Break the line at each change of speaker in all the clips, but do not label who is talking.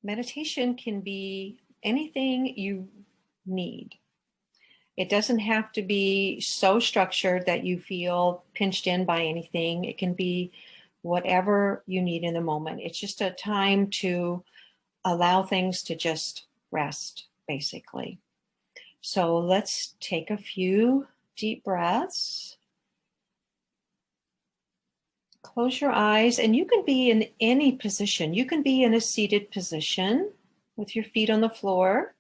meditation can be anything you need. It doesn't have to be so structured that you feel pinched in by anything. It can be whatever you need in the moment. It's just a time to allow things to just rest, basically. So let's take a few deep breaths. Close your eyes, and you can be in any position. You can be in a seated position with your feet on the floor.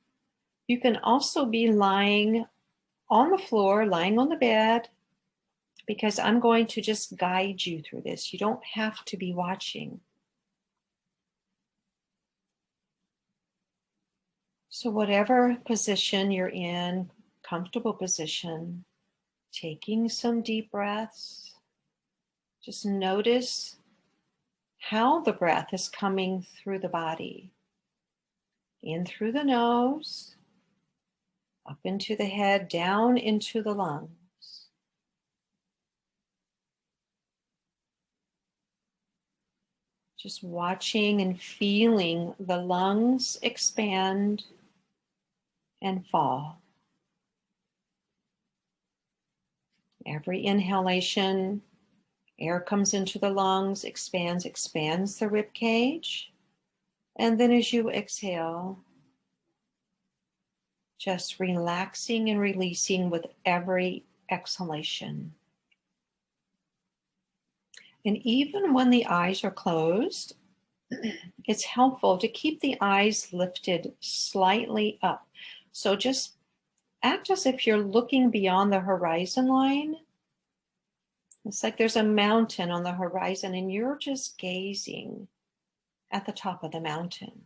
You can also be lying on the floor, lying on the bed, because I'm going to just guide you through this. You don't have to be watching. So whatever position you're in, comfortable position, taking some deep breaths. Just notice how the breath is coming through the body. In through the nose, up into the head, down into the lungs. Just watching and feeling the lungs expand and fall. Every inhalation, air comes into the lungs, expands the rib cage. And then as you exhale, just relaxing and releasing with every exhalation. And even when the eyes are closed, it's helpful to keep the eyes lifted slightly up. So just act as if you're looking beyond the horizon line. It's like there's a mountain on the horizon and you're just gazing at the top of the mountain.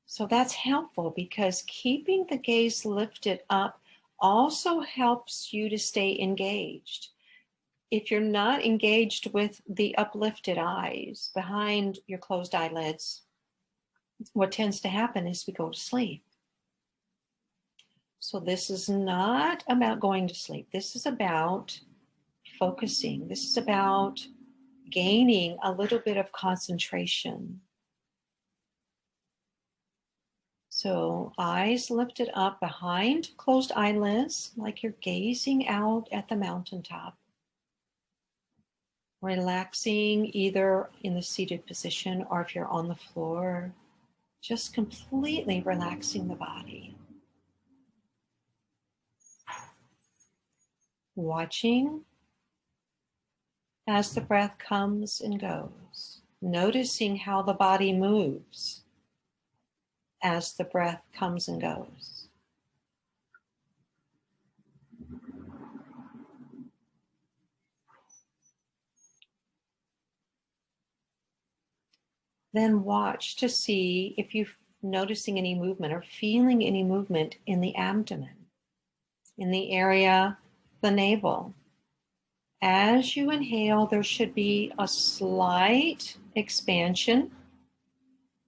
So that's helpful because keeping the gaze lifted up also helps you to stay engaged. If you're not engaged with the uplifted eyes behind your closed eyelids, what tends to happen is we go to sleep. So this is not about going to sleep. This is about focusing. This is about gaining a little bit of concentration. So eyes lifted up behind closed eyelids, like you're gazing out at the mountaintop. Relaxing either in the seated position or if you're on the floor, just completely relaxing the body. Watching as the breath comes and goes, noticing how the body moves as the breath comes and goes. Then watch to see if you're noticing any movement or feeling any movement in the abdomen, in the area, the navel. As you inhale, there should be a slight expansion.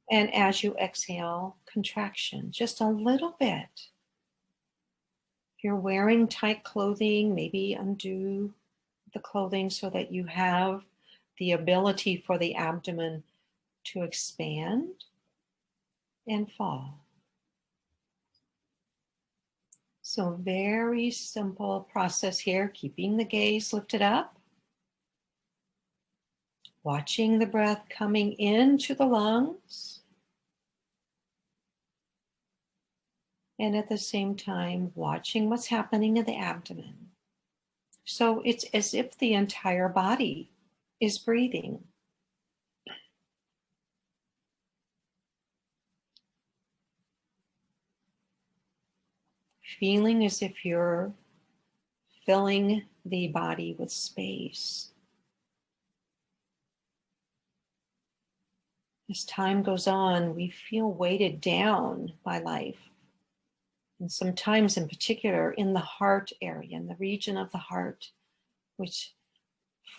And as you exhale, contraction, just a little bit. If you're wearing tight clothing, maybe undo the clothing so that you have the ability for the abdomen to expand and fall. So very simple process here, keeping the gaze lifted up, watching the breath coming into the lungs, and at the same time, watching what's happening in the abdomen. So it's as if the entire body is breathing. Feeling as if you're filling the body with space. As time goes on, we feel weighted down by life. And sometimes in particular in the heart area, in the region of the heart, which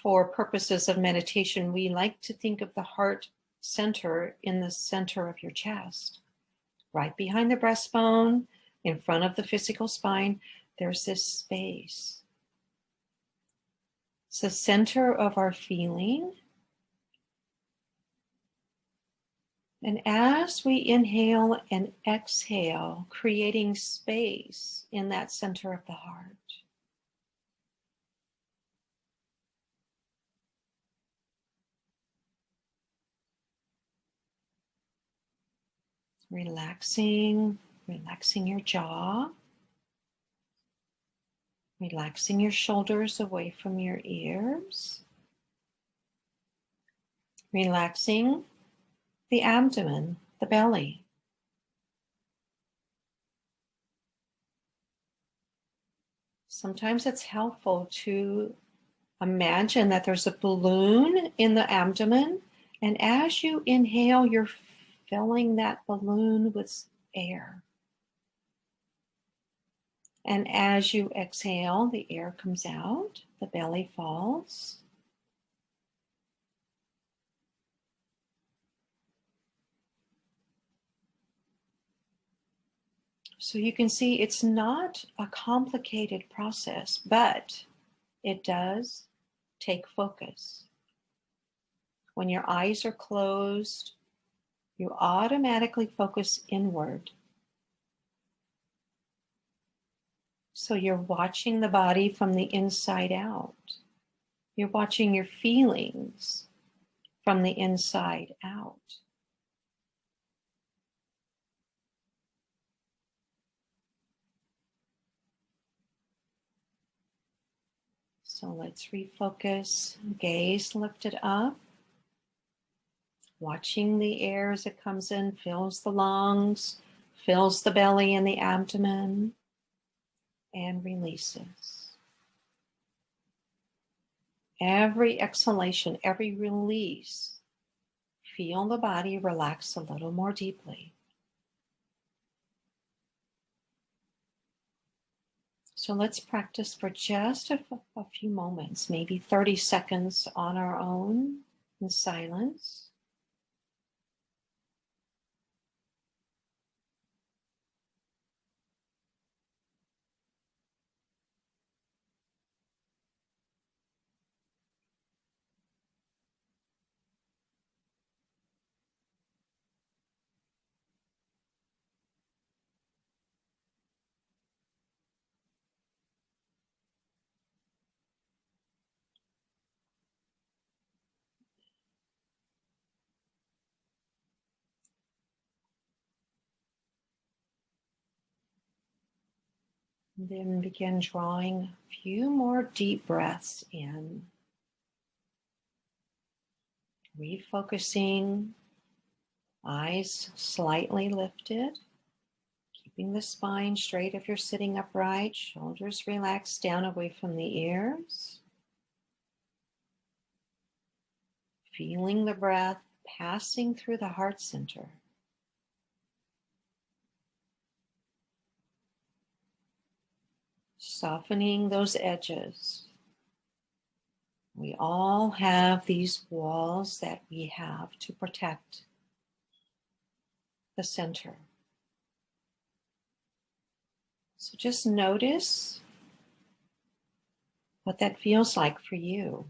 for purposes of meditation, we like to think of the heart center in the center of your chest. Right behind the breastbone, in front of the physical spine, there's this space. It's the center of our feeling. And as we inhale and exhale, creating space in that center of the heart. Relaxing your jaw. Relaxing your shoulders away from your ears. Relaxing the abdomen, the belly. Sometimes it's helpful to imagine that there's a balloon in the abdomen, and as you inhale, you're filling that balloon with air. And as you exhale, the air comes out, the belly falls. So you can see it's not a complicated process, but it does take focus. When your eyes are closed, you automatically focus inward. So you're watching the body from the inside out. You're watching your feelings from the inside out. So let's refocus, gaze lifted up, watching the air as it comes in, fills the lungs, fills the belly and the abdomen, and releases. Every exhalation, every release, feel the body relax a little more deeply. So let's practice for just a few moments, maybe 30 seconds on our own in silence. And then begin drawing a few more deep breaths in. Refocusing, eyes slightly lifted. Keeping the spine straight if you're sitting upright, shoulders relaxed down away from the ears. Feeling the breath passing through the heart center. Softening those edges. We all have these walls that we have to protect the center. So just notice what that feels like for you.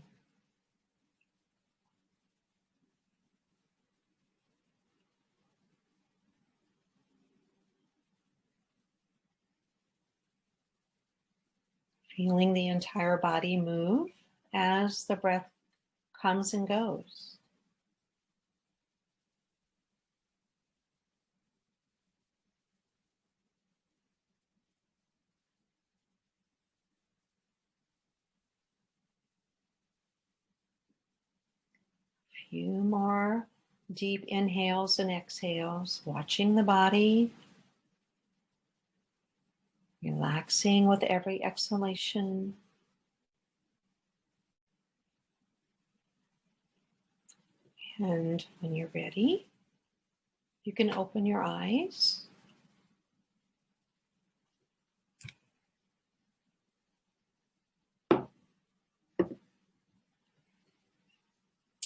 Feeling the entire body move as the breath comes and goes. Few more deep inhales and exhales, watching the body, relaxing with every exhalation. And when you're ready, you can open your eyes.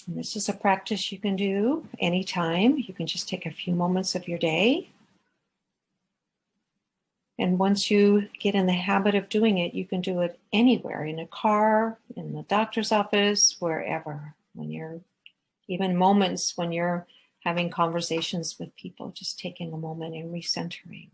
And this is a practice you can do anytime. You can just take a few moments of your day. And once you get in the habit of doing it, you can do it anywhere, in a car, in the doctor's office, wherever. When you're, even moments when you're having conversations with people, just taking a moment and recentering.